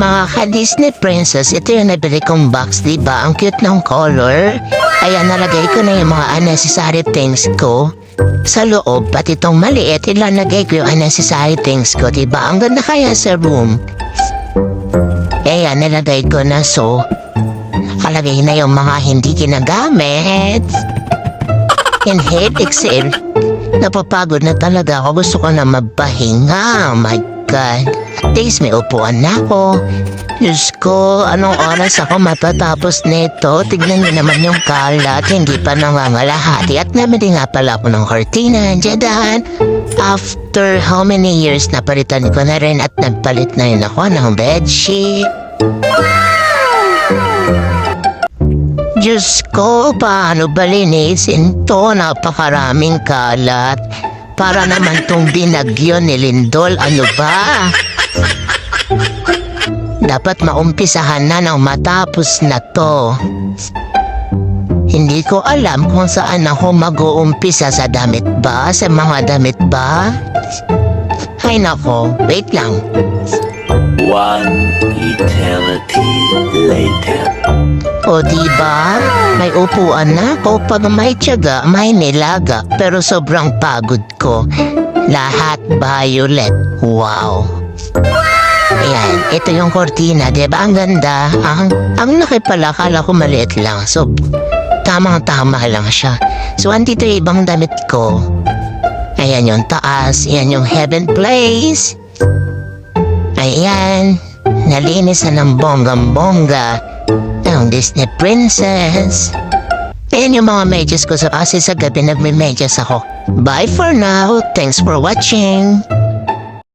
Mga ka-Disney princess, ito yung nabili kong box, diba? Ang cute ng color. Ayan, nalagay ko na yung mga unnecessary things ko sa loob. At itong maliit, ilalagay ko yung unnecessary things ko, diba? Ang ganda kaya sa room. Ayan, nalagay ko na, so nakalagay na yung mga hindi ginagamit. Inhale, exhale. Napapagod na talaga ako. Gusto ko na magpahinga. Oh my God. At least may upuan na ako. Diyos ko, anong oras ako matatapos nito? Tignan niyo naman yung kalat. Hindi pa nangangalahati. At namili nga pala ako ng cortina. Diyan. After how many years, napalitan ko na rin at nagpalit na rin ako ng bedsheet. Diyos ko, paano ba linisin to? Napakaraming kalat. Para naman tong binagyo ni Lindol, ano ba? Dapat maumpisahan na nang matapos na to. Hindi ko alam kung saan ako mag-uumpisa, sa damit ba? Sa mga damit ba? Ay nako, wait lang. One eternity later. O diba, may upuan na ako. Pag may tiyaga, may nilaga. Pero sobrang pagod ko. Lahat violet. Wow. Ayan, ito yung cortina, diba? Ang ganda. Ang laki pala, akala ko maliit lang. So, tamang-tama lang siya. So, andito yung ibang damit ko. Ayan yung taas. Ayan yung heaven place. Ayan. Nalinis na ng bonggang-bongga ang Disney princess. Ayan yung mga medyas ko kasi sa gabi nagme-medyas ako. Bye for now. Thanks for watching.